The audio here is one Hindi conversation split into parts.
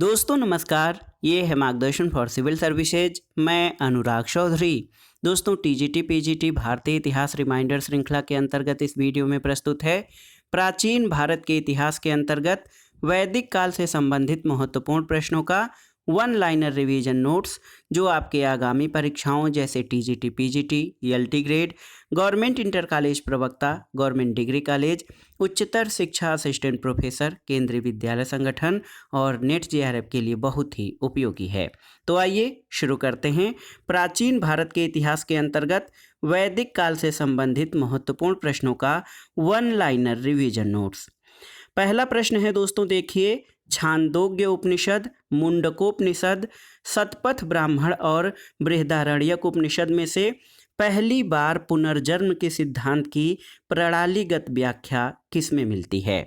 दोस्तों नमस्कार, ये है मार्गदर्शन फॉर सिविल सर्विसेज। मैं अनुराग चौधरी। दोस्तों टीजीटी पीजीटी भारतीय इतिहास रिमाइंडर श्रृंखला के अंतर्गत इस वीडियो में प्रस्तुत है प्राचीन भारत के इतिहास के अंतर्गत वैदिक काल से संबंधित महत्वपूर्ण प्रश्नों का वन लाइनर रिवीजन नोट्स, जो आपके आगामी परीक्षाओं जैसे TGT PGT, LT grade, government inter college प्रवक्ता, गवर्नमेंट डिग्री कॉलेज, उच्चतर शिक्षा असिस्टेंट प्रोफेसर, केंद्रीय विद्यालय संगठन और नेट जेआरएफ के लिए बहुत ही उपयोगी है। तो आइए शुरू करते हैं प्राचीन भारत के इतिहास के अंतर्गत वैदिक काल से संबंधित महत्वपूर्ण प्रश्नों का वन लाइनर रिवीजन नोट्स। पहला प्रश्न है दोस्तों, देखिए, छांदोग्य उपनिषद, मुंडकोपनिषद, शतपथ ब्राह्मण और बृहदारण्यक उपनिषद में से पहली बार पुनर्जन्म के सिद्धांत की प्रणालीगत व्याख्या किस में मिलती है?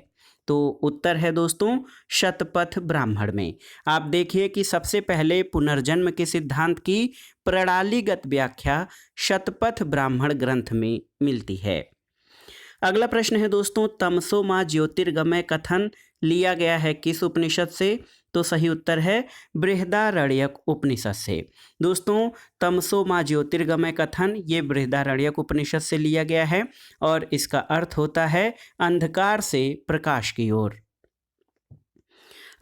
तो उत्तर है दोस्तों शतपथ ब्राह्मण में। आप देखिए कि सबसे पहले पुनर्जन्म के सिद्धांत की प्रणालीगत व्याख्या शतपथ ब्राह्मण ग्रंथ में मिलती है। अगला प्रश्न है दोस्तों, तमसो मां ज्योतिर्गमय कथन लिया गया है किस उपनिषद से? तो सही उत्तर है बृहदारण्यक उपनिषद से। दोस्तों तमसो मां ज्योतिर्गमय कथन ये बृहदारण्यक उपनिषद से लिया गया है और इसका अर्थ होता है अंधकार से प्रकाश की ओर।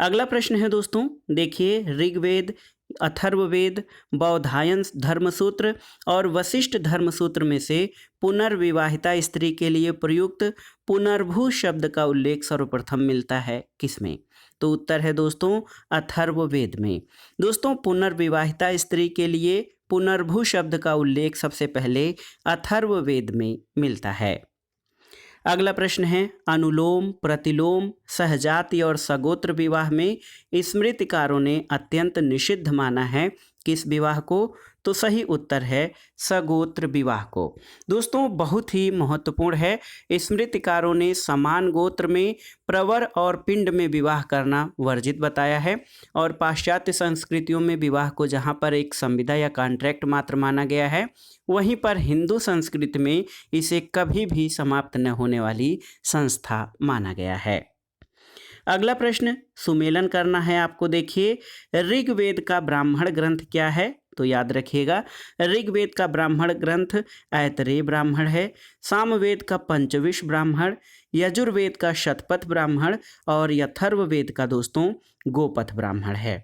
अगला प्रश्न है दोस्तों, देखिए, ऋग्वेद, अथर्ववेद, बौधायन धर्मसूत्र और वशिष्ठ धर्मसूत्र में से पुनर्विवाहिता स्त्री के लिए प्रयुक्त पुनर्भू शब्द का उल्लेख सर्वप्रथम मिलता है किसमें? तो उत्तर है दोस्तों अथर्ववेद में। दोस्तों पुनर्विवाहिता स्त्री के लिए पुनर्भू शब्द का उल्लेख सबसे पहले अथर्ववेद में मिलता है। अगला प्रश्न है, अनुलोम, प्रतिलोम, सहजाति और सगोत्र विवाह में स्मृतिकारों ने अत्यंत निषिद्ध माना है किस विवाह को? तो सही उत्तर है सगोत्र विवाह को। दोस्तों बहुत ही महत्वपूर्ण है, स्मृतिकारों ने समान गोत्र में प्रवर और पिंड में विवाह करना वर्जित बताया है और पाश्चात्य संस्कृतियों में विवाह को जहाँ पर एक संविदा या कॉन्ट्रैक्ट मात्र माना गया है, वहीं पर हिंदू संस्कृति में इसे कभी भी समाप्त न होने वाली संस्था माना गया है। अगला प्रश्न सुमेलन करना है आपको। देखिए, ऋग्वेद का ब्राह्मण ग्रंथ क्या है? तो याद रखिएगा, ऋग्वेद का ब्राह्मण ग्रंथ ऐतरेय ब्राह्मण है, सामवेद का पंचविश ब्राह्मण, यजुर्वेद का शतपथ ब्राह्मण और अथर्ववेद का दोस्तों गोपथ ब्राह्मण है।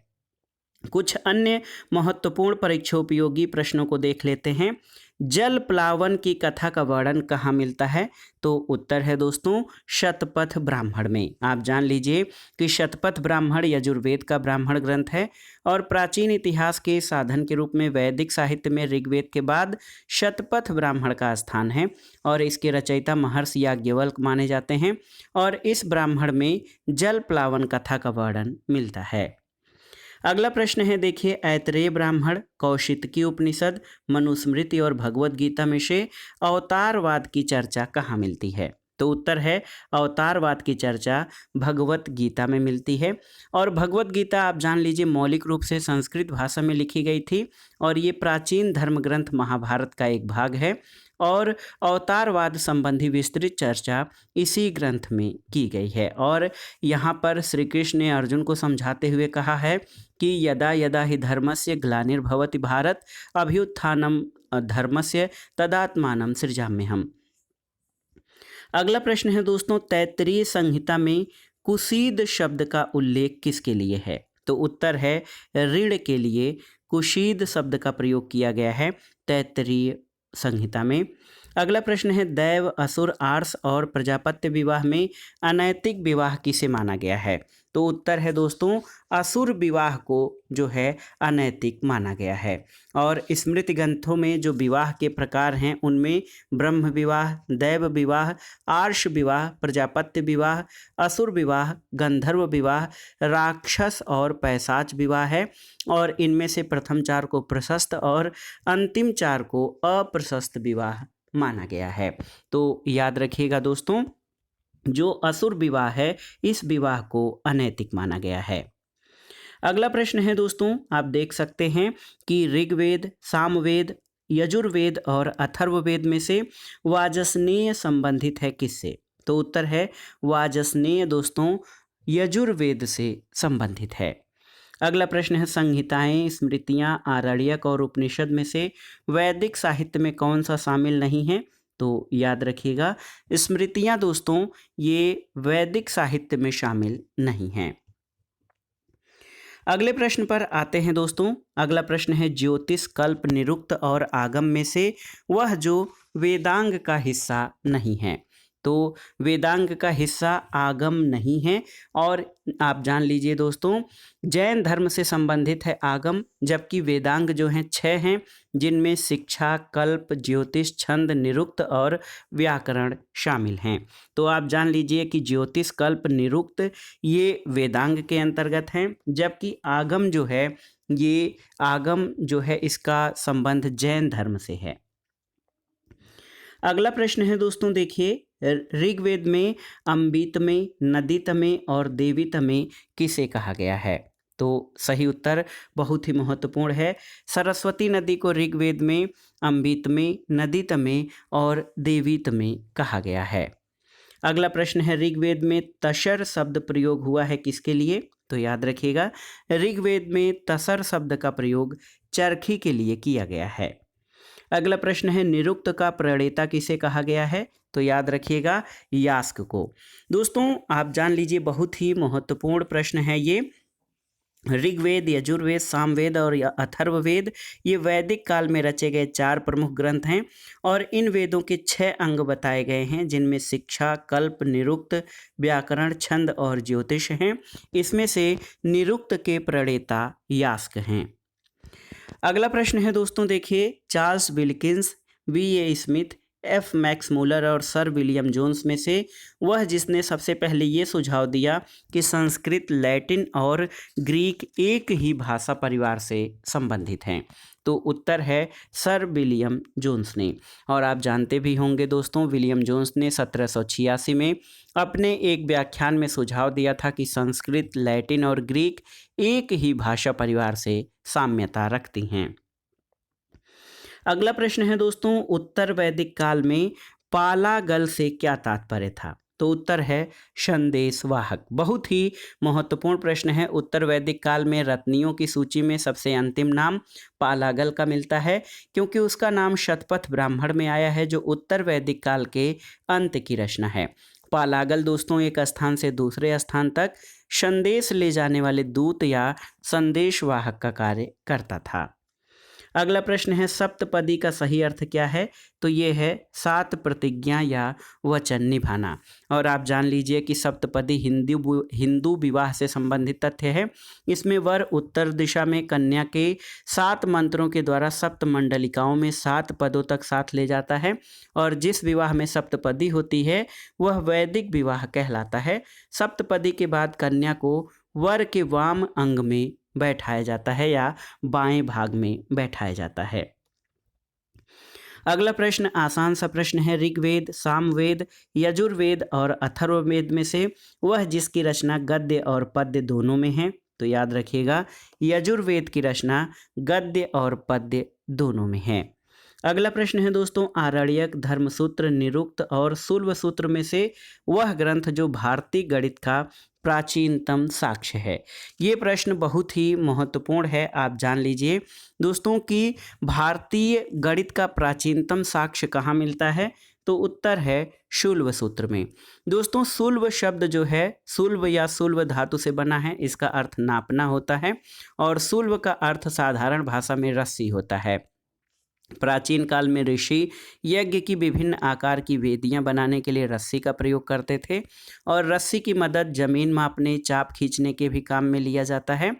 कुछ अन्य महत्वपूर्ण परीक्षोपयोगी प्रश्नों को देख लेते हैं। जल प्लावन की कथा का वर्णन कहाँ मिलता है? तो उत्तर है दोस्तों शतपथ ब्राह्मण में। आप जान लीजिए कि शतपथ ब्राह्मण यजुर्वेद का ब्राह्मण ग्रंथ है और प्राचीन इतिहास के साधन के रूप में वैदिक साहित्य में ऋग्वेद के बाद शतपथ ब्राह्मण का स्थान है और इसके रचयिता महर्षि याज्ञवल्क्य माने जाते हैं और इस ब्राह्मण में जल प्लावन कथा का वर्णन मिलता है। अगला प्रश्न है, देखिए, ऐतरेय ब्राह्मण, कौशितकी उपनिषद, मनुस्मृति और भगवत गीता में से अवतारवाद की चर्चा कहाँ मिलती है? तो उत्तर है अवतारवाद की चर्चा भगवत गीता में मिलती है और भगवत गीता आप जान लीजिए मौलिक रूप से संस्कृत भाषा में लिखी गई थी और ये प्राचीन धर्म ग्रंथ महाभारत का एक भाग है और अवतारवाद संबंधी विस्तृत चर्चा इसी ग्रंथ में की गई है। और यहाँ पर श्री कृष्ण ने अर्जुन को समझाते हुए कहा है कि यदा यदा हि धर्मस्य ग्लानिर्भवति भारत अभ्युत्थानम धर्मस्य तदात्मानं सृजाम्यहम्। अगला प्रश्न है दोस्तों, तैत्तिरीय संहिता में कुशीद शब्द का उल्लेख किसके लिए है? तो उत्तर है ऋण के लिए कुशीद शब्द का प्रयोग किया गया है तैत्तिरीय संहिता में। अगला प्रश्न है, दैव, असुर, आर्ष और प्रजापत्य विवाह में अनैतिक विवाह किसे माना गया है? तो उत्तर है दोस्तों असुर विवाह को जो है अनैतिक माना गया है। और स्मृति ग्रंथों में जो विवाह के प्रकार हैं उनमें ब्रह्म विवाह, दैव विवाह, आर्ष विवाह, प्रजापत्य विवाह, असुर विवाह, गंधर्व विवाह, राक्षस और पैशाच विवाह है और इनमें से प्रथम चार को प्रशस्त और अंतिम चार को अप्रशस्त विवाह माना गया है। तो याद रखिएगा दोस्तों, जो असुर विवाह है इस विवाह को अनैतिक माना गया है। अगला प्रश्न है दोस्तों, आप देख सकते हैं कि ऋग्वेद, सामवेद, यजुर्वेद और अथर्ववेद में से वाजसनेय संबंधित है किससे? तो उत्तर है वाजसनेय दोस्तों यजुर्वेद से संबंधित है। अगला प्रश्न है संहिताएं, स्मृतियां, आरण्यक और उपनिषद में से वैदिक साहित्य में कौन सा शामिल नहीं है? तो याद रखिएगा स्मृतियां दोस्तों ये वैदिक साहित्य में शामिल नहीं हैं। अगले प्रश्न पर आते हैं दोस्तों। अगला प्रश्न है ज्योतिष, कल्प, निरुक्त और आगम में से वह जो वेदांग का हिस्सा नहीं है। तो वेदांग का हिस्सा आगम नहीं है। और आप जान लीजिए दोस्तों जैन धर्म से संबंधित है आगम, जबकि वेदांग जो हैं 6 हैं, जिनमें शिक्षा, कल्प, ज्योतिष, छंद, निरुक्त और व्याकरण शामिल हैं। तो आप जान लीजिए कि ज्योतिष, कल्प, निरुक्त ये वेदांग के अंतर्गत हैं, जबकि आगम जो है ये आगम जो है इसका संबंध जैन धर्म से है। अगला प्रश्न है दोस्तों देखिए ऋग्वेद में अम्बित में, नदित में और देवित में किसे कहा गया है? तो सही उत्तर बहुत ही महत्वपूर्ण है। सरस्वती नदी को ऋग्वेद में अम्बित में, नदित में और देवित में कहा गया है। अगला प्रश्न है ऋग्वेद में तशर शब्द प्रयोग हुआ है किसके लिए? तो याद रखिएगा ऋग्वेद में तसर शब्द का प्रयोग चरखी के लिए किया गया है। अगला प्रश्न है निरुक्त का प्रणेता किसे कहा गया है? तो याद रखिएगा यास्क को। दोस्तों आप जान लीजिए बहुत ही महत्वपूर्ण प्रश्न है ये। ऋग्वेद, यजुर्वेद, सामवेद और अथर्ववेद ये वैदिक काल में रचे गए 4 प्रमुख ग्रंथ हैं और इन वेदों के 6 अंग बताए गए हैं, जिनमें शिक्षा, कल्प, निरुक्त, व्याकरण, छंद और ज्योतिष हैं। इसमें से निरुक्त के प्रणेता यास्क हैं। अगला प्रश्न है दोस्तों देखिए Charles Wilkins, VA. Smith, F. Max Muller और सर विलियम जोन्स में से वह जिसने सबसे पहले ये सुझाव दिया कि संस्कृत, लैटिन और ग्रीक एक ही भाषा परिवार से संबंधित हैं? तो उत्तर है सर विलियम जोन्स ने। और आप जानते भी होंगे दोस्तों विलियम जोन्स ने 1786 में अपने एक व्याख्यान में सुझाव दिया था कि संस्कृत, लैटिन और ग्रीक एक ही भाषा परिवार से साम्यता रखती हैं। अगला प्रश्न है दोस्तों उत्तर वैदिक काल में पालागल से क्या तात्पर्य था? तो उत्तर है संदेश वाहक। बहुत ही महत्वपूर्ण प्रश्न है। उत्तर वैदिक काल में रत्नियों की सूची में सबसे अंतिम नाम पालागल का मिलता है, क्योंकि उसका नाम शतपथ ब्राह्मण में आया है जो उत्तर वैदिक काल के अंत की रचना है। पालागल दोस्तों एक स्थान से दूसरे स्थान तक संदेश ले जाने वाले दूत या संदेश वाहक का कार्य करता था। अगला प्रश्न है सप्तपदी का सही अर्थ क्या है? तो ये है 7 प्रतिज्ञा या वचन निभाना। और आप जान लीजिए कि सप्तपदी हिंदू विवाह से संबंधित तथ्य है। इसमें वर उत्तर दिशा में कन्या के 7 मंत्रों के द्वारा सप्त मंडलिकाओं में 7 पदों तक साथ ले जाता है और जिस विवाह में सप्तपदी होती है वह वैदिक विवाह कहलाता है। सप्तपदी के बाद कन्या को वर के वाम अंग में बैठाया जाता है या बाएं भाग में बैठाया जाता है। अगला प्रश्न आसान सा प्रश्न है ऋग्वेद, सामवेद, यजुर्वेद और अथर्ववेद में से वह जिसकी रचना गद्य और पद्य दोनों में है? तो याद रखिएगा यजुर्वेद की रचना गद्य और पद्य दोनों में है। अगला प्रश्न है दोस्तों आरण्यक, धर्मसूत्र, निरुक्त और शूल्व सूत्र में से वह ग्रंथ जो भारतीय गणित का प्राचीनतम साक्ष्य है। ये प्रश्न बहुत ही महत्वपूर्ण है। आप जान लीजिए दोस्तों कि भारतीय गणित का प्राचीनतम साक्ष्य कहाँ मिलता है? तो उत्तर है शूल्व सूत्र में। दोस्तों शूल्व शब्द जो है शूल्व या शूल्व धातु से बना है, इसका अर्थ नापना होता है और शूल्व का अर्थ साधारण भाषा में रस्सी होता है। प्राचीन काल में ऋषि यज्ञ की विभिन्न आकार की वेदियां बनाने के लिए रस्सी का प्रयोग करते थे और रस्सी की मदद जमीन मापने, चाप खींचने के भी काम में लिया जाता है।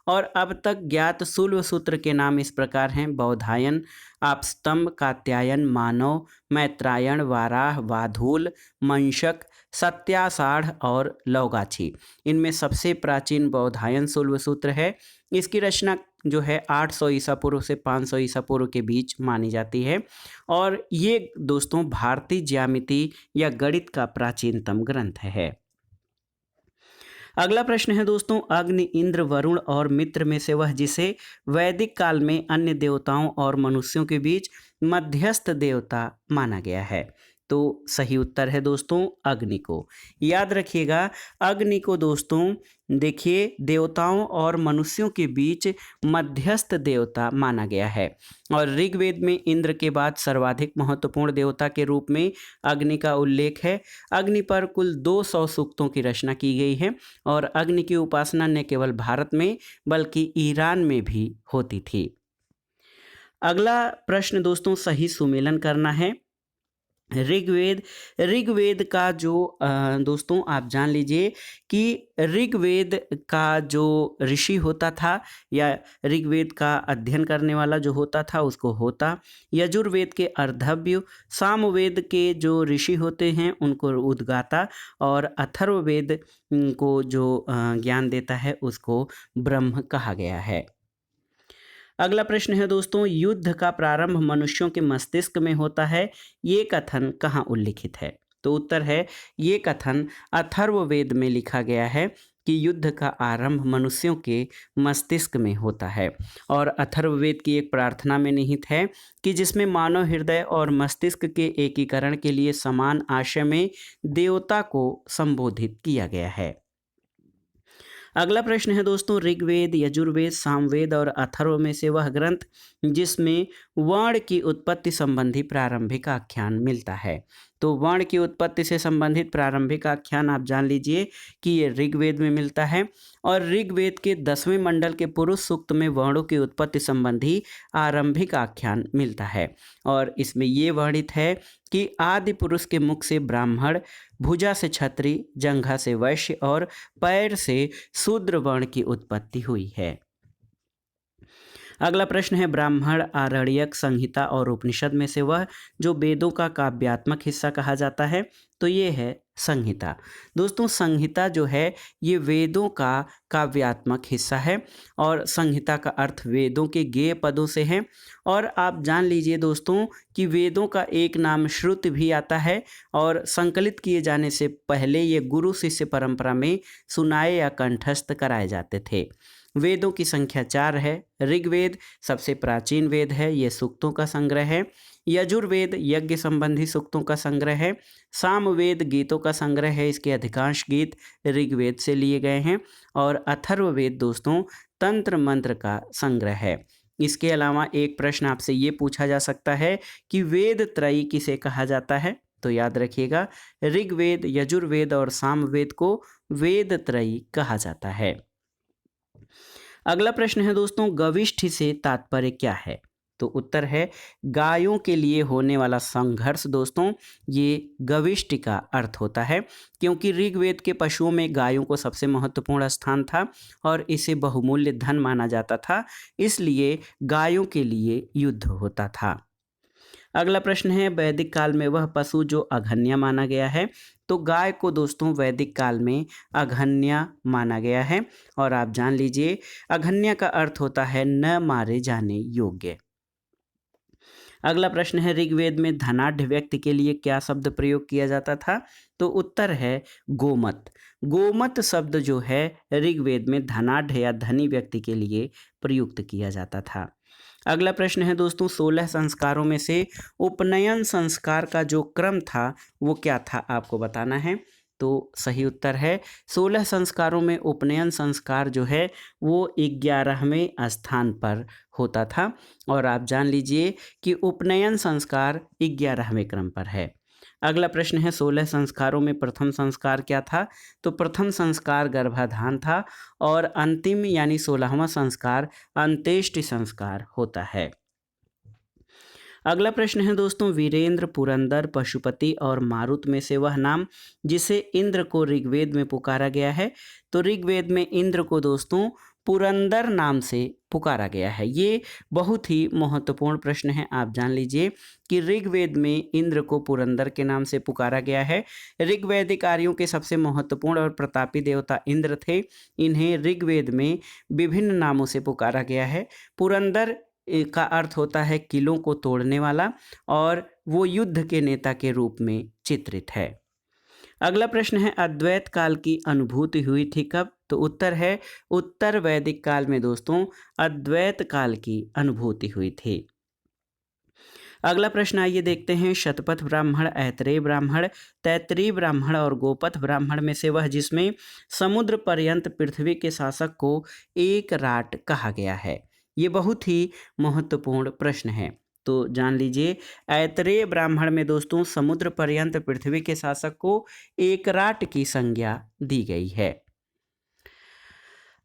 और अब तक ज्ञात शूल्व सूत्र के नाम इस प्रकार हैं बौधायन, आपस्तंभ, कात्यायन, मानव, मैत्रायण, वाराह, वाधूल, मंशक, सत्यासाढ़ और लौगाछी। इनमें सबसे प्राचीन बौधायन शूल्व सूत्र है। इसकी रचना जो है 800 ईसा पूर्व से 500 ईसा पूर्व के बीच मानी जाती है और ये दोस्तों भारतीय ज्यामिति या गणित का प्राचीनतम ग्रंथ है। अगला प्रश्न है दोस्तों अग्नि, इंद्र, वरुण और मित्र में से वह जिसे वैदिक काल में अन्य देवताओं और मनुष्यों के बीच मध्यस्थ देवता माना गया है? तो सही उत्तर है दोस्तों अग्नि को। याद रखिएगा अग्नि को दोस्तों देखिए देवताओं और मनुष्यों के बीच मध्यस्थ देवता माना गया है और ऋग्वेद में इंद्र के बाद सर्वाधिक महत्वपूर्ण देवता के रूप में अग्नि का उल्लेख है। अग्नि पर कुल 200 सूक्तों की रचना की गई है और अग्नि की उपासना न केवल भारत में बल्कि ईरान में भी होती थी। अगला प्रश्न दोस्तों सही सुमेलन करना है। ऋग्वेद का जो दोस्तों आप जान लीजिए कि ऋग्वेद का जो ऋषि होता था या ऋग्वेद का अध्ययन करने वाला जो होता था उसको होता, यजुर्वेद के अर्धव्य, सामवेद के जो ऋषि होते हैं उनको उद्गाता और अथर्ववेद को जो ज्ञान देता है उसको ब्रह्म कहा गया है। अगला प्रश्न है दोस्तों युद्ध का प्रारंभ मनुष्यों के मस्तिष्क में होता है, ये कथन कहाँ उल्लिखित है? तो उत्तर है ये कथन अथर्ववेद में लिखा गया है कि युद्ध का आरंभ मनुष्यों के मस्तिष्क में होता है और अथर्ववेद की एक प्रार्थना में निहित है कि जिसमें मानव हृदय और मस्तिष्क के एकीकरण के लिए समान आशय में देवता को संबोधित किया गया है। अगला प्रश्न है दोस्तों ऋग्वेद, यजुर्वेद, सामवेद और अथर्व में से वह ग्रंथ जिसमें वर्ण की उत्पत्ति संबंधी प्रारंभिक आख्यान मिलता है। तो वर्ण की उत्पत्ति से संबंधित प्रारंभिक आख्यान आप जान लीजिए कि ये ऋग्वेद में मिलता है और ऋग्वेद के 10वें मंडल के पुरुष सूक्त में वर्णों की उत्पत्ति संबंधी आरंभिक आख्यान मिलता है और इसमें ये वर्णित है कि आदि पुरुष के मुख से ब्राह्मण, भुजा से क्षत्रिय, जंघा से वैश्य और पैर से शूद्र वर्ण की उत्पत्ति हुई है। अगला प्रश्न है ब्राह्मण, आरण्यक, संहिता और उपनिषद में से वह जो वेदों का काव्यात्मक हिस्सा कहा जाता है, तो ये है संहिता। दोस्तों संहिता जो है ये वेदों का काव्यात्मक हिस्सा है और संहिता का अर्थ वेदों के गेय पदों से है और आप जान लीजिए दोस्तों कि वेदों का एक नाम श्रुति भी आता है और संकलित किए जाने से पहले ये गुरु शिष्य परंपरा में सुनाए या कंठस्थ कराए जाते थे। वेदों की संख्या 4 है। ऋग्वेद सबसे प्राचीन वेद है, ये सूक्तों का संग्रह है। यजुर्वेद यज्ञ संबंधी सूक्तों का संग्रह है। सामवेद गीतों का संग्रह है, इसके अधिकांश गीत ऋग्वेद से लिए गए हैं और अथर्ववेद दोस्तों तंत्र मंत्र का संग्रह है। इसके अलावा एक प्रश्न आपसे ये पूछा जा सकता है कि वेद त्रयी किसे कहा जाता है? तो याद रखिएगा ऋग्वेद, यजुर्वेद और सामवेद को वेद त्रयी कहा जाता है। अगला प्रश्न है दोस्तों गविष्ठ से तात्पर्य क्या है? तो उत्तर है गायों के लिए होने वाला संघर्ष। दोस्तों ये गविष्ठ का अर्थ होता है क्योंकि ऋग्वेद के पशुओं में गायों को सबसे महत्वपूर्ण स्थान था और इसे बहुमूल्य धन माना जाता था, इसलिए गायों के लिए युद्ध होता था। अगला प्रश्न है वैदिक काल में वह पशु जो अघन्या माना गया है। तो गाय को दोस्तों वैदिक काल में अघन्या माना गया है और आप जान लीजिए अघन्या का अर्थ होता है न मारे जाने योग्य। अगला प्रश्न है ऋग्वेद में धनाढ्य व्यक्ति के लिए क्या शब्द प्रयोग किया जाता था? तो उत्तर है गोमत। गोमत शब्द जो है ऋग्वेद में धनाढ्य या धनी व्यक्ति के लिए प्रयुक्त किया जाता था। अगला प्रश्न है दोस्तों 16 संस्कारों में से उपनयन संस्कार का जो क्रम था वो क्या था, आपको बताना है। तो सही उत्तर है 16 संस्कारों में उपनयन संस्कार जो है वो 11वें स्थान पर होता था और आप जान लीजिए कि उपनयन संस्कार 11वें क्रम पर है। अगला प्रश्न है 16 संस्कारों में प्रथम संस्कार क्या था? तो प्रथम संस्कार गर्भाधान था और अंतिम यानी 16वां संस्कार अंत्येष्टि संस्कार होता है। अगला प्रश्न है दोस्तों वीरेंद्र, पुरंदर, पशुपति और मारुत में से वह नाम जिसे इंद्र को ऋग्वेद में पुकारा गया है। तो ऋग्वेद में इंद्र को दोस्तों पुरंदर नाम से पुकारा गया है। ये बहुत ही महत्वपूर्ण प्रश्न है, आप जान लीजिए कि ऋग्वेद में इंद्र को पुरंदर के नाम से पुकारा गया है। ऋग्वैदिक आर्यों के सबसे महत्वपूर्ण और प्रतापी देवता इंद्र थे। इन्हें ऋग्वेद में विभिन्न नामों से पुकारा गया है। पुरंदर का अर्थ होता है किलों को तोड़ने वाला और वो युद्ध के नेता के रूप में चित्रित है। अगला प्रश्न है अद्वैत काल की अनुभूति हुई थी कब? तो उत्तर है उत्तर वैदिक काल में दोस्तों अद्वैत काल की अनुभूति हुई थी। अगला प्रश्न आइए देखते हैं। शतपथ ब्राह्मण, ऐतरेय ब्राह्मण, तैत्तिरीय ब्राह्मण और गोपथ ब्राह्मण में से वह जिसमें समुद्र पर्यंत पृथ्वी के शासक को एक राट कहा गया है। ये बहुत ही महत्वपूर्ण प्रश्न है, तो जान लीजिए। ऐतरेय ब्राह्मण में दोस्तों समुद्र पर्यंत पृथ्वी के शासक को एक राट की संज्ञा दी गई है।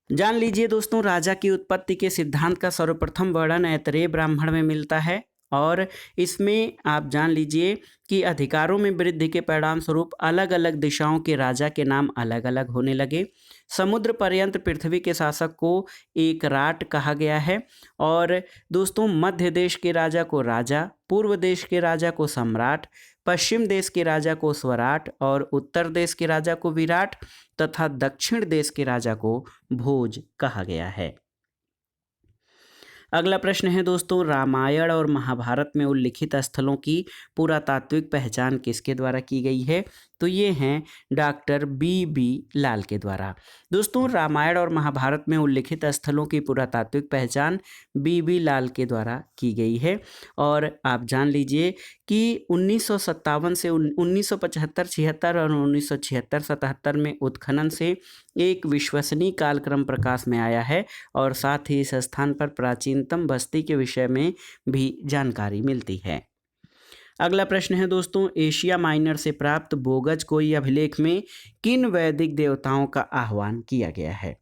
जान लीजिए दोस्तों, राजा की उत्पत्ति के सिद्धांत का सर्वप्रथम वर्णन ऐतरेय ब्राह्मण में मिलता है और इसमें आप जान लीजिए कि अधिकारों में वृद्धि के परिणाम स्वरूप अलग अलग दिशाओं के राजा के नाम अलग अलग होने लगे। समुद्र पर्यंत पृथ्वी के शासक को एक राट कहा गया है और दोस्तों मध्य देश के राजा को राजा, पूर्व देश के राजा को सम्राट, पश्चिम देश के राजा को स्वराट और उत्तर देश के राजा को विराट तथा दक्षिण देश के राजा को भोज कहा गया है। अगला प्रश्न है दोस्तों, रामायण और महाभारत में उल्लिखित स्थलों की पुरातात्विक पहचान किसके द्वारा की गई है? तो ये हैं डॉक्टर बी लाल के द्वारा। दोस्तों रामायण और महाभारत में उल्लिखित स्थलों की पुरातात्विक पहचान बी लाल के द्वारा की गई है और आप जान लीजिए कि 1957 से 1975-76 और 1976-77 में उत्खनन से एक विश्वसनीय कालक्रम प्रकाश में आया है और साथ ही इस स्थान पर प्राचीनतम बस्ती के विषय में भी जानकारी मिलती है। अगला प्रश्न है दोस्तों, एशिया माइनर से प्राप्त बोगज कोई अभिलेख में किन वैदिक देवताओं का आह्वान किया गया है?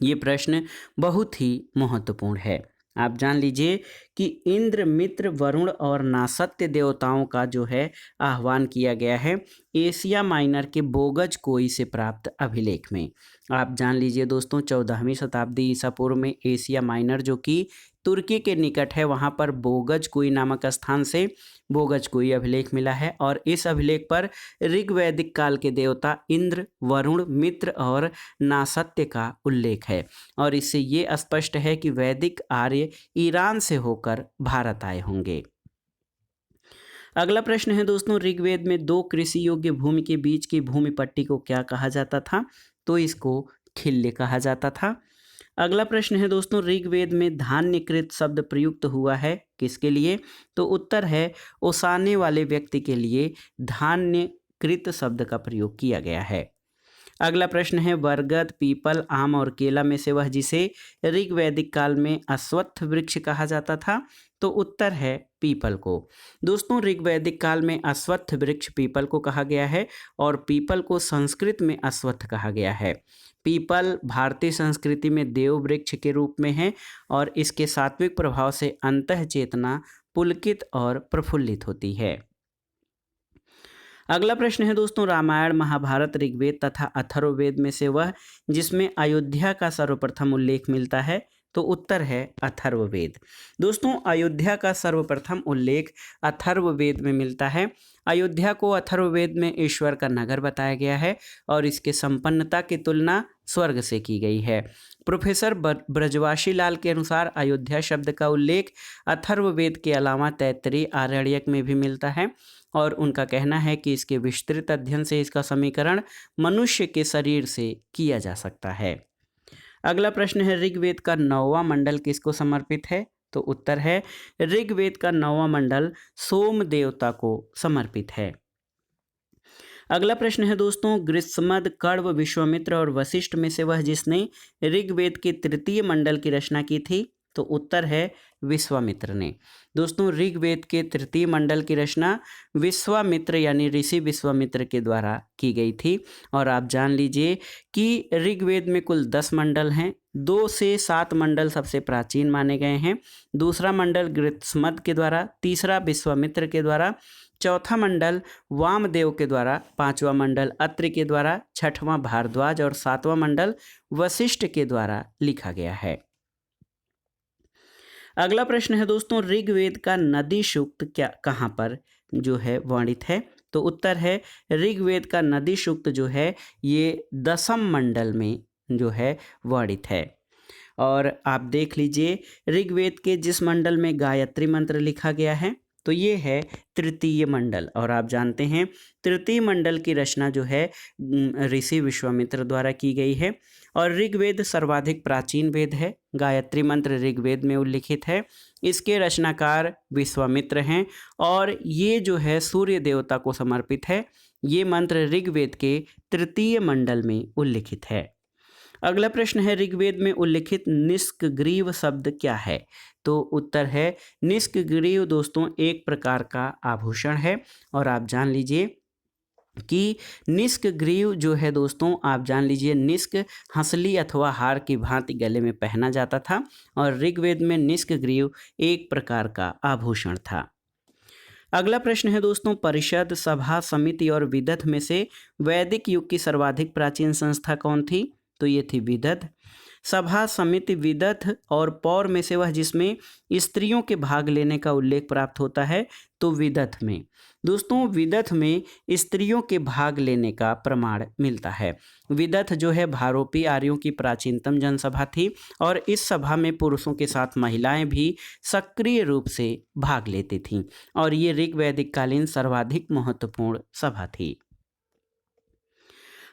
ये प्रश्न बहुत ही महत्वपूर्ण है। आप जान लीजिए कि इंद्र, मित्र, वरुण और नासत्य देवताओं का जो है आह्वान किया गया है एशिया माइनर के बोगज कोई से प्राप्त अभिलेख में। आप जान लीजिए दोस्तों 14वीं शताब्दी ईसा पूर्व में एशिया माइनर जो कि तुर्की के निकट है वहाँ पर बोगज कोई नामक स्थान से बोगज कोई अभिलेख मिला है और इस अभिलेख पर ऋग्वैदिक काल के देवता इंद्र, वरुण, मित्र और नासत्य का उल्लेख है और इससे ये स्पष्ट है कि वैदिक आर्य ईरान से होकर भारत आए होंगे। अगला प्रश्न है दोस्तों, ऋग्वेद में दो कृषि योग्य भूमि के बीच की भूमि पट्टी को क्या कहा जाता था? तो इसको खिल्ली कहा जाता था। अगला प्रश्न है दोस्तों, ऋग्वेद में धान्यकृत शब्द प्रयुक्त हुआ है किसके लिए? तो उत्तर है ओसाने वाले व्यक्ति के लिए धान्यकृत शब्द का प्रयोग किया गया है। अगला प्रश्न है, बरगद, पीपल, आम और केला में से वह जिसे ऋग्वैदिक काल में अश्वत्थ वृक्ष कहा जाता था? तो उत्तर है पीपल को। दोस्तों ऋग्वैदिक काल में अश्वत्थ वृक्ष पीपल को कहा गया है और पीपल को संस्कृत में अश्वत्थ कहा गया है। पीपल भारतीय संस्कृति में देव वृक्ष के रूप में है और इसके सात्विक प्रभाव से अंतः चेतना पुलकित और प्रफुल्लित होती है। अगला प्रश्न है दोस्तों, रामायण, महाभारत, ऋग्वेद तथा अथर्ववेद में से वह जिसमें अयोध्या का सर्वप्रथम उल्लेख मिलता है? तो उत्तर है अथर्ववेद। दोस्तों अयोध्या का सर्वप्रथम उल्लेख अथर्ववेद में मिलता है। अयोध्या को अथर्ववेद में ईश्वर का नगर बताया गया है और इसके संपन्नता की तुलना स्वर्ग से की गई है। प्रोफेसर ब्रजवासी लाल के अनुसार अयोध्या शब्द का उल्लेख अथर्ववेद के अलावा तैत्तिरीय आरण्यक में भी मिलता है और उनका कहना है कि इसके विस्तृत अध्ययन से इसका समीकरण मनुष्य के शरीर से किया जा सकता है। अगला प्रश्न है, ऋग्वेद का 9वां मंडल किसको समर्पित है? तो उत्तर है ऋग्वेद का 9वां मंडल सोम देवता को समर्पित है। अगला प्रश्न है दोस्तों, ग्रीष्मद, कण्व, विश्वामित्र और वशिष्ठ में से वह जिसने ऋग्वेद के तृतीय मंडल की रचना की थी? तो उत्तर है विश्वामित्र ने। दोस्तों ऋग्वेद के तृतीय मंडल की रचना विश्वामित्र यानी ऋषि विश्वामित्र के द्वारा की गई थी और आप जान लीजिए कि ऋग्वेद में कुल 10 मंडल हैं। 2 से 7 मंडल सबसे प्राचीन माने गए हैं। दूसरा मंडल ग्रीष्मद के द्वारा, तीसरा विश्वामित्र के द्वारा, चौथा मंडल वामदेव के द्वारा, 5वां मंडल अत्रि के द्वारा, 6वां भारद्वाज और 7वां मंडल वशिष्ठ के द्वारा लिखा गया है। अगला प्रश्न है दोस्तों, ऋग्वेद का नदी सूक्त क्या कहाँ पर जो है वर्णित है? तो उत्तर है ऋग्वेद का नदी सूक्त जो है ये 10वें मंडल में जो है वर्णित है। और आप देख लीजिए ऋग्वेद के जिस मंडल में गायत्री मंत्र लिखा गया है तो ये है तृतीय मंडल। और आप जानते हैं तृतीय मंडल की रचना जो है ऋषि विश्वामित्र द्वारा की गई है। और ऋग्वेद सर्वाधिक प्राचीन वेद है। गायत्री मंत्र ऋग्वेद में उल्लिखित है। इसके रचनाकार विश्वामित्र हैं और ये जो है सूर्य देवता को समर्पित है। ये मंत्र ऋग्वेद के तृतीय मंडल में उल्लिखित है। अगला प्रश्न है ऋग्वेद में उल्लिखित निष्कग्रीव शब्द क्या है? तो उत्तर है निष्कग्रीव दोस्तों एक प्रकार का आभूषण है। और आप जान लीजिए कि निष्कग्रीव जो है दोस्तों, आप जान लीजिए निष्क हंसली अथवा हार की भांति गले में पहना जाता था और ऋग्वेद में निष्कग्रीव एक प्रकार का आभूषण था। अगला प्रश्न है दोस्तों, परिषद, सभा, समिति और विदथ में से वैदिक युग की सर्वाधिक प्राचीन संस्था कौन थी? तो ये थी विदथ। सभा, समिति, विदथ और पौर में से वह जिसमें स्त्रियों के भाग लेने का उल्लेख प्राप्त होता है तो विदथ में। दोस्तों विदथ में स्त्रियों के भाग लेने का प्रमाण मिलता है। विदथ जो है भारोपी आर्यों की प्राचीनतम जनसभा थी और इस सभा में पुरुषों के साथ महिलाएं भी सक्रिय रूप से भाग लेती थीं और ये ऋग्वैदिक कालीन सर्वाधिक महत्वपूर्ण सभा थी।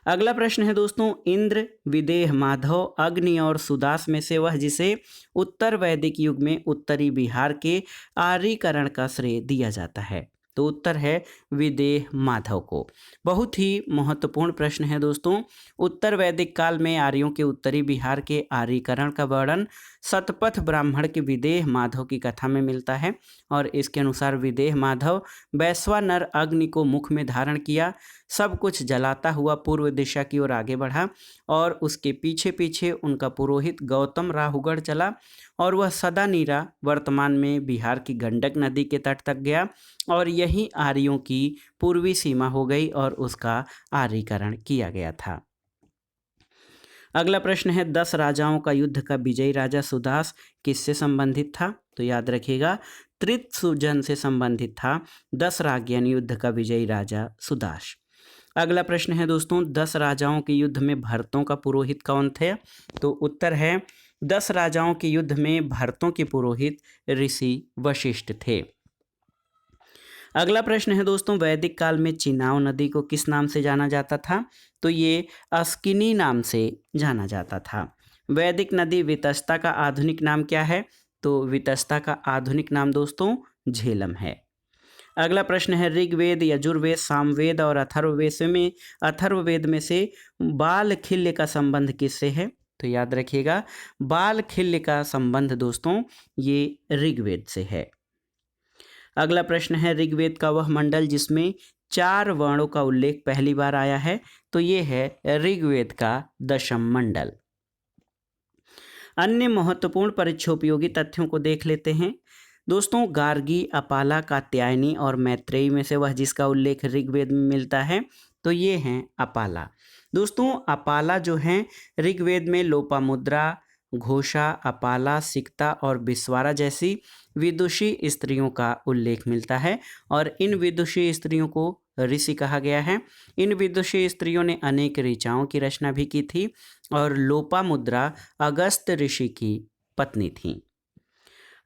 अगला प्रश्न है दोस्तों, इंद्र, विदेह, माधव, अग्नि और सुदास में से वह जिसे उत्तर वैदिक युग में उत्तरी बिहार के आर्यीकरण का श्रेय दिया जाता है? तो उत्तर है विदेह माधव को। बहुत ही महत्वपूर्ण प्रश्न है दोस्तों। उत्तर वैदिक काल में आर्यों के उत्तरी बिहार के आर्यीकरण का वर्णन शतपथ ब्राह्मण के विदेह माधव की कथा में मिलता है और इसके अनुसार विदेह माधव वैश्वानर अग्नि को मुख में धारण किया, सब कुछ जलाता हुआ पूर्व दिशा की ओर आगे बढ़ा और उसके पीछे पीछे उनका पुरोहित गौतम राहुगढ़ चला और वह सदा नीरा वर्तमान में बिहार की गंडक नदी के तट तक गया और यही आर्यों की पूर्वी सीमा हो गई और उसका आर्यीकरण किया गया था। अगला प्रश्न है 10 राजाओं का युद्ध का विजयी राजा सुदास किससे संबंधित था? तो याद रखिएगा त्रितसुजन से संबंधित था 10 राज्ञन युद्ध का विजयी राजा सुदास। अगला प्रश्न है दोस्तों, 10 राजाओं के युद्ध में भरतों का पुरोहित कौन थे? तो उत्तर है 10 राजाओं के युद्ध में भरतों के पुरोहित ऋषि वशिष्ठ थे। अगला प्रश्न है दोस्तों, वैदिक काल में चिनाव नदी को किस नाम से जाना जाता था? तो ये अस्किनी नाम से जाना जाता था। वैदिक नदी वितस्ता का आधुनिक नाम क्या है? तो वितस्ता का आधुनिक नाम दोस्तों झेलम है। अगला प्रश्न है ऋग्वेद, यजुर्वेद, सामवेद और अथर्ववेद में से बाल खिल्य का संबंध किससे है? तो याद रखिएगा बाल खिल्य का संबंध दोस्तों ये ऋग्वेद से है। अगला प्रश्न है ऋग्वेद का वह मंडल जिसमें 4 वर्णों का उल्लेख पहली बार आया है? तो ये है ऋग्वेद का 10वां मंडल। अन्य महत्वपूर्ण परीक्षोपयोगी तथ्यों को देख लेते हैं। दोस्तों गार्गी, अपाला, कात्यायनी और मैत्रेयी में से वह जिसका उल्लेख ऋग्वेद में मिलता है? तो ये हैं अपाला। दोस्तों अपाला जो हैं ऋग्वेद में लोपामुद्रा, घोषा, अपाला, सिक्ता और बिस्वारा जैसी विदुषी स्त्रियों का उल्लेख मिलता है और इन विदुषी स्त्रियों को ऋषि कहा गया है। इन विदुषी स्त्रियों ने अनेक ऋचाओं की रचना भी की थी और लोपामुद्रा अगस्त ऋषि की पत्नी थी।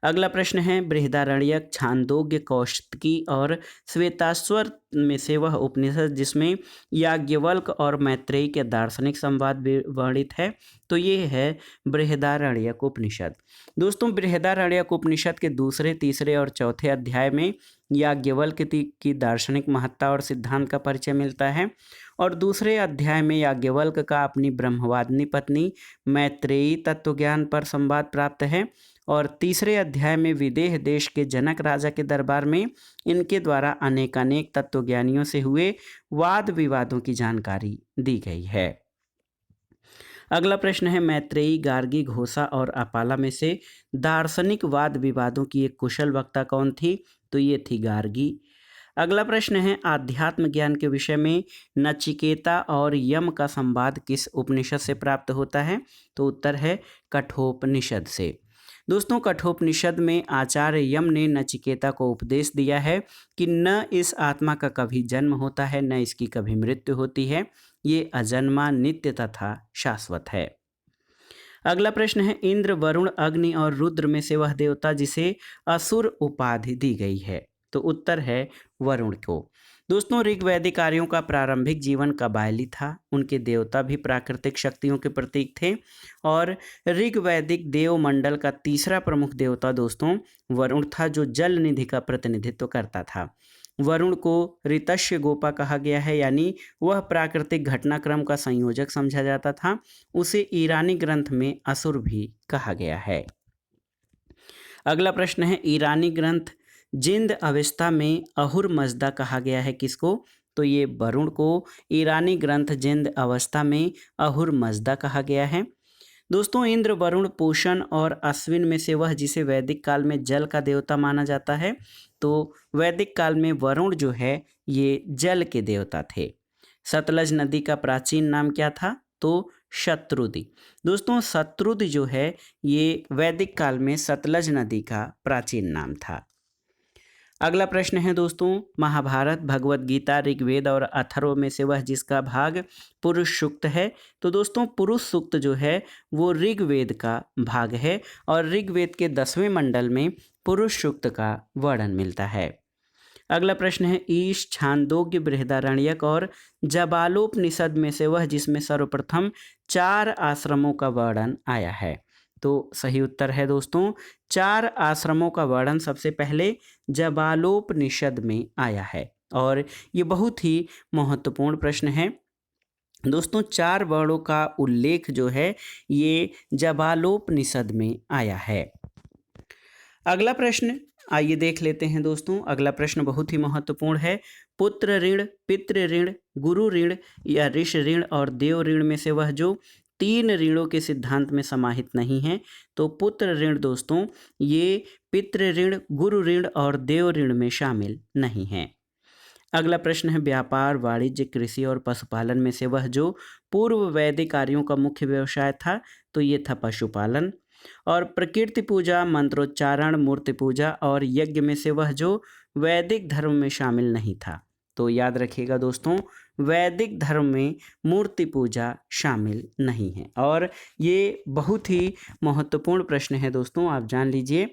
अगला प्रश्न है बृहदारण्यक, छांदोग्य, कौशिकी और श्वेताश्वर में से वह उपनिषद जिसमें याज्ञवल्क्य और मैत्रेयी के दार्शनिक संवाद वर्णित है? तो ये है बृहदारण्यक उपनिषद। दोस्तों बृहदारण्यक उपनिषद के दूसरे, तीसरे और चौथे अध्याय में याज्ञवल्क्य की दार्शनिक महत्ता और सिद्धांत का परिचय मिलता है और दूसरे अध्याय में याज्ञवल्क्य का अपनी ब्रह्मवादिनी पत्नी मैत्रेयी तत्वज्ञान पर संवाद प्राप्त है और तीसरे अध्याय में विदेह देश के जनक राजा के दरबार में इनके द्वारा अनेकानेक तत्वज्ञानियों से हुए वाद विवादों की जानकारी दी गई है। अगला प्रश्न है मैत्रेयी, गार्गी, घोषा और अपाला में से दार्शनिक वाद विवादों की एक कुशल वक्ता कौन थी? तो ये थी गार्गी। अगला प्रश्न है आध्यात्म ज्ञान के विषय में नचिकेता और यम का संवाद किस उपनिषद से प्राप्त होता है? तो उत्तर है कठोपनिषद से। दोस्तों कठोपनिषद में आचार्य यम ने नचिकेता को उपदेश दिया है कि न इस आत्मा का कभी जन्म होता है न इसकी कभी मृत्यु होती है, ये अजन्मा, नित्य तथा शाश्वत है। अगला प्रश्न है इंद्र, वरुण, अग्नि और रुद्र में से वह देवता जिसे असुर उपाधि दी गई है? तो उत्तर है वरुण को। दोस्तों, ऋग्वैदिक आर्यों का प्रारंभिक जीवन कबायली था। उनके देवता भी प्राकृतिक शक्तियों के प्रतीक थे और ऋग्वैदिक देवमंडल का तीसरा प्रमुख देवता दोस्तों वरुण था, जो जल निधि का प्रतिनिधित्व करता था। वरुण को ऋतस्य गोपा कहा गया है, यानी वह प्राकृतिक घटनाक्रम का संयोजक समझा जाता था। उसे ईरानी ग्रंथ में असुर भी कहा गया है। अगला प्रश्न है, ईरानी ग्रंथ जिंद अवस्था में अहुर मजदा कहा गया है किसको? तो ये वरुण को ईरानी ग्रंथ जिंद अवस्था में अहुर मजदा कहा गया है। दोस्तों, इंद्र, वरुण, पूषण और अश्विन में से वह जिसे वैदिक काल में जल का देवता माना जाता है। तो वैदिक काल में वरुण जो है ये जल के देवता थे। सतलज नदी का प्राचीन नाम क्या था? तो शत्रुदि। दोस्तों, शत्रुदि जो है ये वैदिक काल में सतलज नदी का प्राचीन नाम था। अगला प्रश्न है दोस्तों, महाभारत, भगवत गीता, ऋग्वेद और अथर्व में से वह जिसका भाग पुरुष सूक्त है। तो दोस्तों, पुरुष सूक्त जो है वो ऋग्वेद का भाग है और ऋग्वेद के 10वें मंडल में पुरुष सूक्त का वर्णन मिलता है। अगला प्रश्न है, ईश, छांदोग्य, बृहदारण्यक और जबालोपनिषद में से वह जिसमें सर्वप्रथम 4 आश्रमों का वर्णन आया है। तो सही उत्तर है दोस्तों, 4 आश्रमों का वर्णन सबसे पहले जबालोपनिषद में आया है और ये बहुत ही महत्वपूर्ण प्रश्न है। दोस्तों, 4 वर्णों का उल्लेख जो है ये जबालोपनिषद में आया है। अगला प्रश्न आइए देख लेते हैं दोस्तों। अगला प्रश्न बहुत ही महत्वपूर्ण है। पुत्र ऋण, पितृ ऋण, गुरु ऋण या ऋष ऋण और देव ऋण में से वह जो 3 ऋणों के सिद्धांत में समाहित नहीं है। तो पुत्र ऋण दोस्तों ये पितृ ऋण, गुरु ऋण और देव ऋण में शामिल नहीं है। अगला प्रश्न है, व्यापार, वाणिज्य, कृषि और पशुपालन में से वह जो पूर्व वैदिक कार्यों का मुख्य व्यवसाय था। तो ये था पशुपालन। और प्रकृति पूजा, मंत्रोच्चारण, मूर्ति पूजा और यज्ञ में से वह जो वैदिक धर्म में शामिल नहीं था। तो याद रखिएगा दोस्तों, वैदिक धर्म में मूर्ति पूजा शामिल नहीं है और ये बहुत ही महत्वपूर्ण प्रश्न है दोस्तों। आप जान लीजिए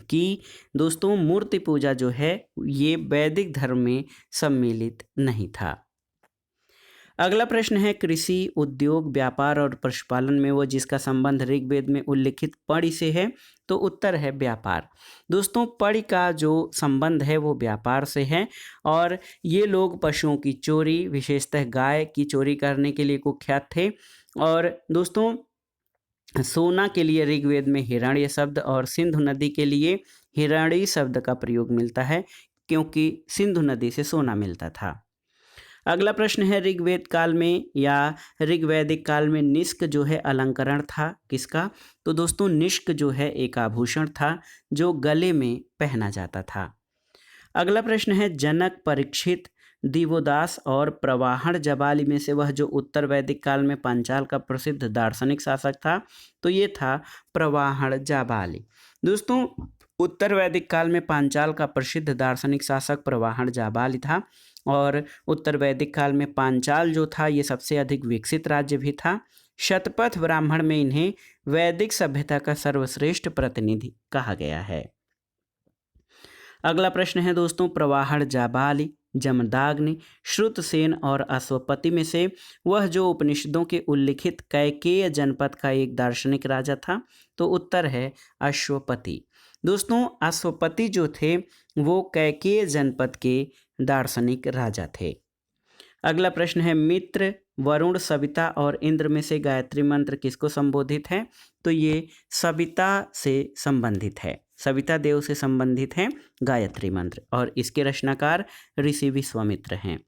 कि दोस्तों मूर्ति पूजा जो है ये वैदिक धर्म में सम्मिलित नहीं था। अगला प्रश्न है, कृषि, उद्योग, व्यापार और पशुपालन में वो जिसका संबंध ऋग्वेद में उल्लिखित पणि से है। तो उत्तर है व्यापार। दोस्तों, पणि का जो संबंध है वो व्यापार से है और ये लोग पशुओं की चोरी, विशेषतः गाय की चोरी करने के लिए कुख्यात थे। और दोस्तों, सोना के लिए ऋग्वेद में हिरण्य शब्द और सिंधु नदी के लिए हिरणी शब्द का प्रयोग मिलता है, क्योंकि सिंधु नदी से सोना मिलता था। अगला प्रश्न है, ऋग्वेद काल में या ऋग्वैदिक काल में निष्क जो है अलंकरण था किसका? तो दोस्तों, निष्क जो है एक आभूषण था जो गले में पहना जाता था। अगला प्रश्न है, जनक, परीक्षित, दिवोदास और प्रवाहण जबाली में से वह जो उत्तर वैदिक काल में पांचाल का प्रसिद्ध दार्शनिक शासक था। तो ये था प्रवाहण जाबाली। दोस्तों, उत्तर वैदिक काल में पांचाल का प्रसिद्ध दार्शनिक शासक प्रवाहण जाबाली था और उत्तर वैदिक काल में पांचाल जो था ये सबसे अधिक विकसित राज्य भी था। शतपथ ब्राह्मण में इन्हें वैदिक सभ्यता का सर्वश्रेष्ठ प्रतिनिधि कहा गया है। अगला प्रश्न है दोस्तों, प्रवाहण जाबाली, जमदाग्नि, श्रुतसेन और अश्वपति में से वह जो उपनिषदों के उल्लिखित कैकेय जनपद का एक दार्शनिक राजा था। तो उत्तर है अश्वपति। दोस्तों, अश्वपति जो थे वो कैकेय जनपद के दार्शनिक राजा थे। अगला प्रश्न है, मित्र, वरुण, सविता और इंद्र में से गायत्री मंत्र किसको संबोधित है? तो ये सविता से संबंधित है, सविता देव से संबंधित है गायत्री मंत्र और इसके रचनाकार ऋषि विश्वामित्र हैं।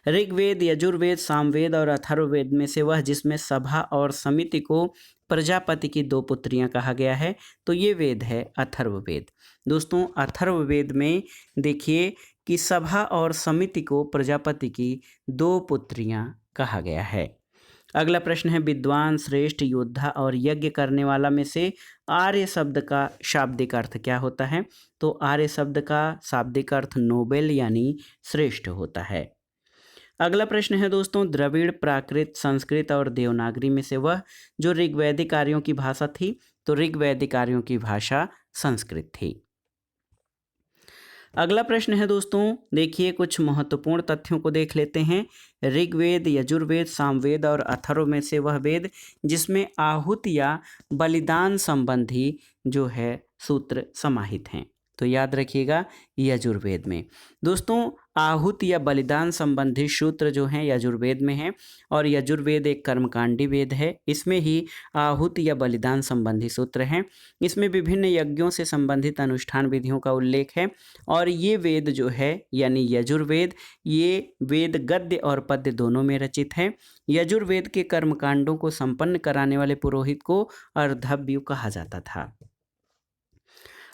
ऋग्वेद, यजुर्वेद, सामवेद और अथर्ववेद में से वह जिसमें सभा और समिति को प्रजापति की 2 पुत्रियां कहा गया है। तो ये वेद है अथर्ववेद। दोस्तों, अथर्ववेद में देखिए कि सभा और समिति को प्रजापति की 2 पुत्रियां कहा गया है। अगला प्रश्न है, विद्वान, श्रेष्ठ, योद्धा और यज्ञ करने वाला में से आर्य शब्द का शाब्दिक अर्थ क्या होता है? तो आर्य शब्द का शाब्दिक अर्थ नोबेल यानी श्रेष्ठ होता है। अगला प्रश्न है दोस्तों, द्रविड़, प्राकृत, संस्कृत और देवनागरी में से वह जो ऋग्वैदिक आर्यों की भाषा थी। तो ऋग्वैदिक आर्यों की भाषा संस्कृत थी। अगला प्रश्न है दोस्तों, देखिए कुछ महत्वपूर्ण तथ्यों को देख लेते हैं। ऋग्वेद, यजुर्वेद, सामवेद और अथर्व में से वह वेद जिसमें आहुति या बलिदान संबंधी जो है सूत्र समाहित हैं। तो याद रखिएगा यजुर्वेद में। दोस्तों आहुति या बलिदान संबंधी सूत्र जो हैं यजुर्वेद में हैं, और यजुर्वेद एक कर्मकांडी वेद है। इसमें ही आहुति या बलिदान संबंधी सूत्र हैं। इसमें विभिन्न यज्ञों से संबंधित अनुष्ठान विधियों का उल्लेख है। और ये वेद जो है यानी यजुर्वेद, ये वेद गद्य और पद्य दोनों में रचित है। यजुर्वेद के कर्मकांडों को संपन्न कराने वाले पुरोहित को अर्धव्यु कहा जाता था।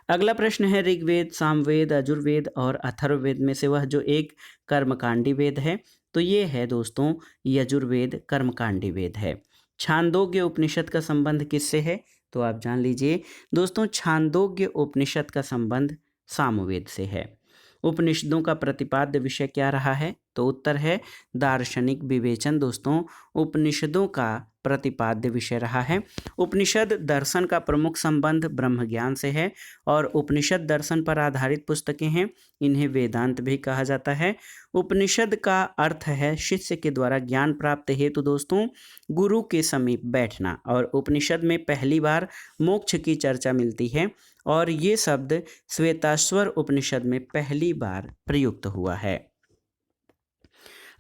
अगला प्रश्न है, ऋग्वेद, सामवेद, यजुर्वेद और अथर्ववेद में से वह जो एक कर्मकांडी वेद है, तो ये है दोस्तों यजुर्वेद कर्मकांडी वेद है। छांदोग्य उपनिषद का संबंध किससे है, तो आप जान लीजिए दोस्तों, छांदोग्य उपनिषद का संबंध सामवेद से है। उपनिषदों का प्रतिपाद्य विषय क्या रहा है, तो उत्तर है दार्शनिक विवेचन। दोस्तों उपनिषदों का प्रतिपाद्य विषय रहा है। उपनिषद दर्शन का प्रमुख संबंध ब्रह्म ज्ञान से है और उपनिषद दर्शन पर आधारित पुस्तकें हैं। इन्हें वेदांत भी कहा जाता है। उपनिषद का अर्थ है शिष्य के द्वारा ज्ञान प्राप्त हेतु दोस्तों गुरु के समीप बैठना, और उपनिषद में पहली बार मोक्ष की चर्चा मिलती है और ये शब्द श्वेताश्वर उपनिषद में पहली बार प्रयुक्त हुआ है।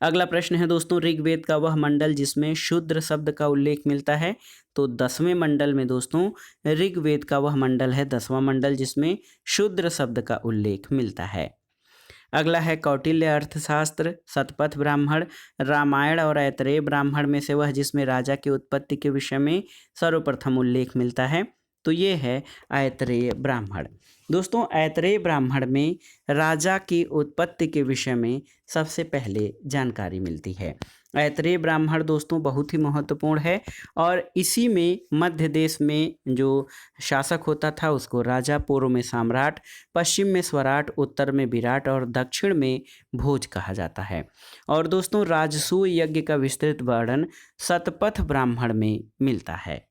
अगला प्रश्न है दोस्तों, ऋग्वेद का वह मंडल जिसमें शूद्र शब्द का उल्लेख मिलता है, तो 10वें मंडल में दोस्तों ऋग्वेद का वह मंडल है 10वां मंडल जिसमें शूद्र शब्द का उल्लेख मिलता है। अगला है कौटिल्य अर्थशास्त्र, शतपथ ब्राह्मण, रामायण और ऐतरेय ब्राह्मण में से वह जिसमें राजा की उत्पत्ति के विषय में सर्वप्रथम उल्लेख मिलता है, तो ये है ऐतरेय ब्राह्मण। दोस्तों ऐतरेय ब्राह्मण में राजा की उत्पत्ति के विषय में सबसे पहले जानकारी मिलती है। ऐतरेय ब्राह्मण दोस्तों बहुत ही महत्वपूर्ण है और इसी में मध्य देश में जो शासक होता था उसको राजा, पूर्व में सम्राट, पश्चिम में स्वराट, उत्तर में विराट और दक्षिण में भोज कहा जाता है। और दोस्तों राजसूय यज्ञ का विस्तृत वर्णन शतपथ ब्राह्मण में मिलता है।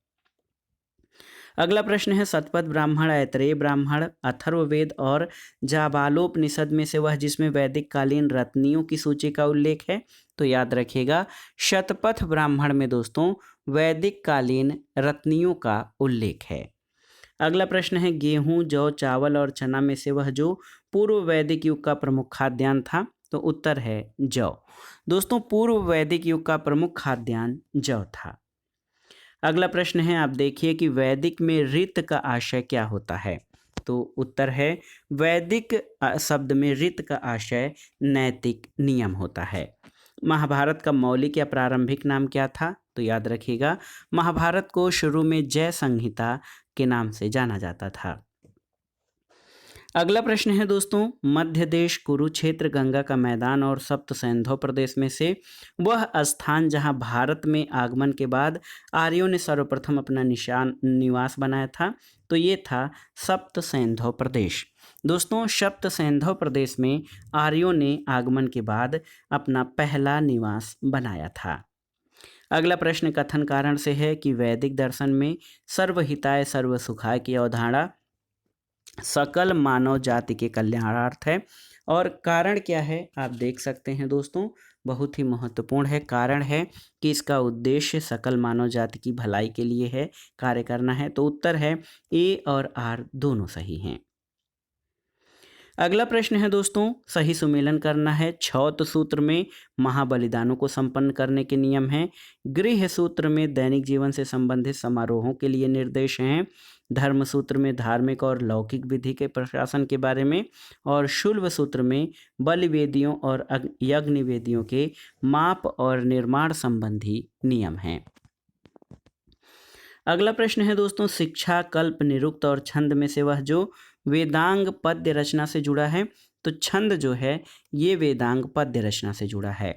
अगला प्रश्न है, शतपथ ब्राह्मण, ऐतरेय ब्राह्मण, अथर्ववेद और जाबालोपनिषद में से वह जिसमें वैदिक कालीन रत्नियों की सूची का उल्लेख है, तो याद रखिएगा शतपथ ब्राह्मण में दोस्तों वैदिक कालीन रत्नियों का उल्लेख है। अगला प्रश्न है, गेहूं, जौ, चावल और चना में से वह जो पूर्व वैदिक युग का प्रमुख खाद्यान्न था, तो उत्तर है जौ। दोस्तों पूर्व वैदिक युग का प्रमुख खाद्यान्न जौ था। अगला प्रश्न है, आप देखिए कि वैदिक में ऋत का आशय क्या होता है, तो उत्तर है वैदिक शब्द में ऋत का आशय नैतिक नियम होता है। महाभारत का मौलिक या प्रारंभिक नाम क्या था, तो याद रखिएगा महाभारत को शुरू में जय संहिता के नाम से जाना जाता था। अगला प्रश्न है दोस्तों, मध्य देश, कुरुक्षेत्र, गंगा का मैदान और सप्त सैंधव प्रदेश में से वह स्थान जहां भारत में आगमन के बाद आर्यों ने सर्वप्रथम अपना निवास बनाया था, तो ये था सप्त सैंधव प्रदेश। दोस्तों सप्त सैंधव प्रदेश में आर्यों ने आगमन के बाद अपना पहला निवास बनाया था। अगला प्रश्न कथन कारण से है कि वैदिक दर्शन में सर्वहिताय सर्वसुखाय की अवधारणा सकल मानव जाति के कल्याणार्थ है। और कारण क्या है आप देख सकते हैं दोस्तों, बहुत ही महत्वपूर्ण है। कारण है कि इसका उद्देश्य सकल मानव जाति की भलाई के लिए है, कार्य करना है। तो उत्तर है ए और आर दोनों सही हैं। अगला प्रश्न है दोस्तों, सही सुमेलन करना है। छौत सूत्र में महाबलिदानों को संपन्न करने के नियम हैं। गृह सूत्र में दैनिक जीवन से संबंधित समारोहों के लिए निर्देश हैं। धर्म सूत्र में धार्मिक और लौकिक विधि के प्रशासन के बारे में, और शुल्ब सूत्र में बलि वेदियों और यज्ञ वेदियों के माप और निर्माण संबंधी नियम हैं। अगला प्रश्न है दोस्तों, शिक्षा, कल्प, निरुक्त और छंद में से वह जो वेदांग पद्य रचना से जुड़ा है, तो छंद जो है ये वेदांग पद्य रचना से जुड़ा है।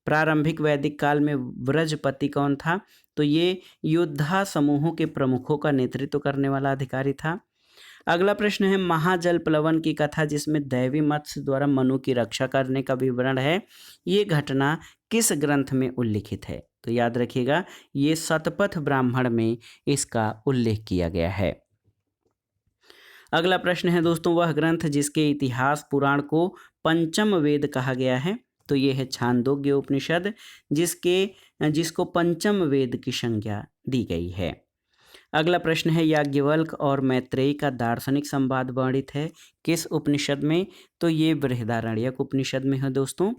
प्रारंभिक वैदिक काल में व्रजपति कौन था, तो ये योद्धा समूहों के प्रमुखों का नेतृत्व करने वाला अधिकारी था। अगला प्रश्न है, महाजल प्लवन की कथा जिसमें दैवी मत्स्य द्वारा मनु की रक्षा करने का विवरण है, ये घटना किस ग्रंथ में उल्लिखित है, तो याद रखिएगा ये शतपथ ब्राह्मण में इसका उल्लेख किया गया है। अगला प्रश्न है दोस्तों, वह ग्रंथ जिसके इतिहास पुराण को पंचम वेद कहा गया है, तो ये है छांदोग्य उपनिषद, जिसको पंचम वेद की संज्ञा दी गई है। अगला प्रश्न है, याज्ञवल्क्य और मैत्रेयी का दार्शनिक संवाद वर्णित है किस उपनिषद में, तो ये बृहदारण्यक उपनिषद में है दोस्तों।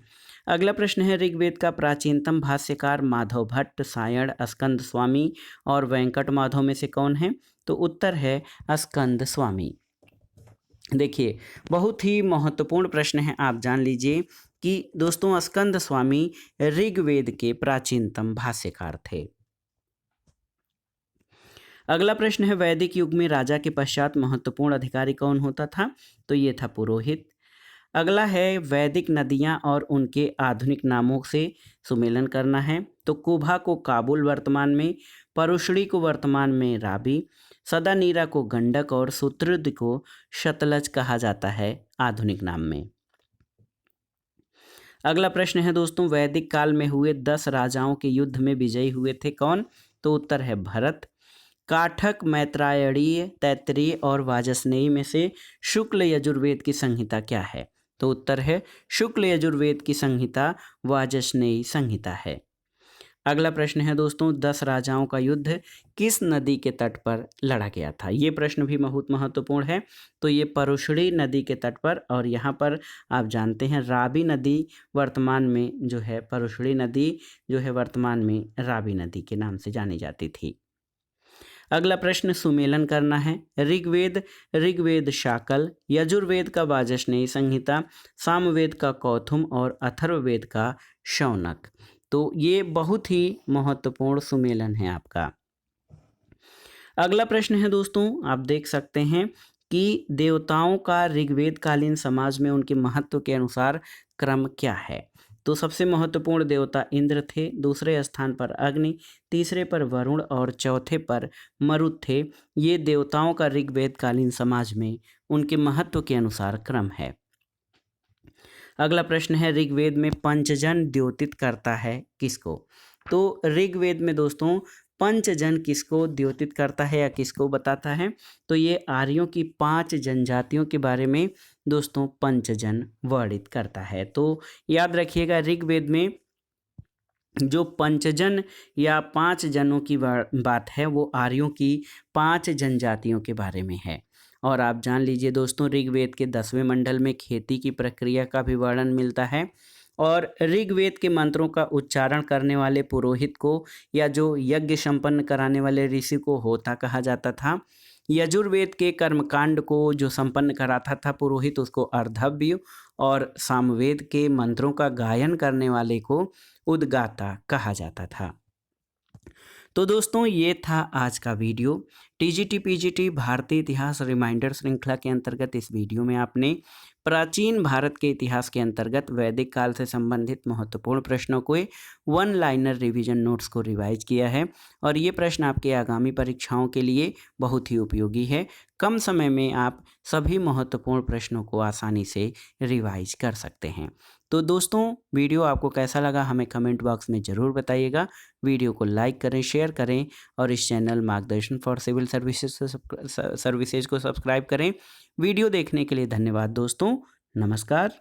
अगला प्रश्न है, ऋग्वेद का प्राचीनतम भाष्यकार माधव भट्ट, सायण, स्कंद स्वामी और वेंकट माधव में से कौन है, तो उत्तर है स्कंद स्वामी। देखिए, बहुत ही महत्वपूर्ण प्रश्न है, आप जान लीजिए कि दोस्तों स्कंद स्वामी ऋग्वेद के प्राचीनतम भाष्यकार थे। अगला प्रश्न है, वैदिक युग में राजा के पश्चात महत्वपूर्ण अधिकारी कौन होता था, तो ये था पुरोहित। अगला है, वैदिक नदियां और उनके आधुनिक नामों से सुमेलन करना है, तो कुभा को काबुल वर्तमान में, परुशड़ी को वर्तमान में रावी, सदानीरा को गंडक और सुतृद को शतलज कहा जाता है आधुनिक नाम में। अगला प्रश्न है दोस्तों, वैदिक काल में हुए 10 राजाओं के युद्ध में विजयी हुए थे कौन, तो उत्तर है भरत। काठक, मैत्रायणीय, तैत्तिरीय और वाजस्नेयी में से शुक्ल यजुर्वेद की संहिता क्या है, तो उत्तर है शुक्ल यजुर्वेद की संहिता वाजस्नेयी संहिता है। अगला प्रश्न है दोस्तों, 10 राजाओं का युद्ध किस नदी के तट पर लड़ा गया था, ये प्रश्न भी बहुत महत्वपूर्ण है, तो ये परुशड़ी नदी के तट पर, और यहाँ पर आप जानते हैं रावी नदी वर्तमान में जो है, परुशड़ी नदी जो है वर्तमान में रावी नदी के नाम से जानी जाती थी। अगला प्रश्न सुमेलन करना है, ऋग्वेद शाकल, यजुर्वेद का वाजस्नेयी संहिता, सामवेद का कौथुम और अथर्ववेद का शौनक, तो ये बहुत ही महत्वपूर्ण सुमेलन है आपका। अगला प्रश्न है दोस्तों, आप देख सकते हैं कि देवताओं का ऋग्वेद कालीन समाज में उनके महत्व के अनुसार क्रम क्या है, तो सबसे महत्वपूर्ण देवता इंद्र थे, दूसरे स्थान पर अग्नि, तीसरे पर वरुण और चौथे पर मरुत थे। ये देवताओं का ऋग्वेद कालीन समाज में उनके महत्व के अनुसार क्रम है। अगला प्रश्न है, ऋग्वेद में पंचजन द्योतित करता है किसको, तो ऋग्वेद में दोस्तों पंचजन किसको द्योतित करता है या किसको बताता है, तो ये आर्यों की 5 जनजातियों के बारे में दोस्तों पंचजन वर्णित करता है। तो याद रखिएगा, ऋग्वेद में जो पंचजन या 5 जनों की बात है वो आर्यों की 5 जनजातियों के बारे में है। और आप जान लीजिए दोस्तों, ऋग्वेद के 10वें मंडल में खेती की प्रक्रिया का भी वर्णन मिलता है, और ऋग्वेद के मंत्रों का उच्चारण करने वाले पुरोहित को या जो यज्ञ संपन्न कराने वाले ऋषि को होता कहा जाता था। यजुर्वेद के कर्मकांड को जो संपन्न कराता था पुरोहित, उसको अर्धव्य, और सामवेद के मंत्रों का गायन करने वाले को उद्गाता कहा जाता था। तो दोस्तों ये था आज का वीडियो। टीजीटी पीजीटी भारतीय इतिहास रिमाइंडर श्रृंखला के अंतर्गत इस वीडियो में आपने प्राचीन भारत के इतिहास के अंतर्गत वैदिक काल से संबंधित महत्वपूर्ण प्रश्नों को 1 लाइनर रिवीजन नोट्स को रिवाइज किया है, और ये प्रश्न आपके आगामी परीक्षाओं के लिए बहुत ही उपयोगी है। कम समय में आप सभी महत्वपूर्ण प्रश्नों को आसानी से रिवाइज कर सकते हैं। तो दोस्तों वीडियो आपको कैसा लगा हमें कमेंट बॉक्स में ज़रूर बताइएगा। वीडियो को लाइक करें, शेयर करें, और इस चैनल मार्गदर्शन फॉर सिविल सर्विसेज को सब्सक्राइब करें। वीडियो देखने के लिए धन्यवाद दोस्तों। नमस्कार।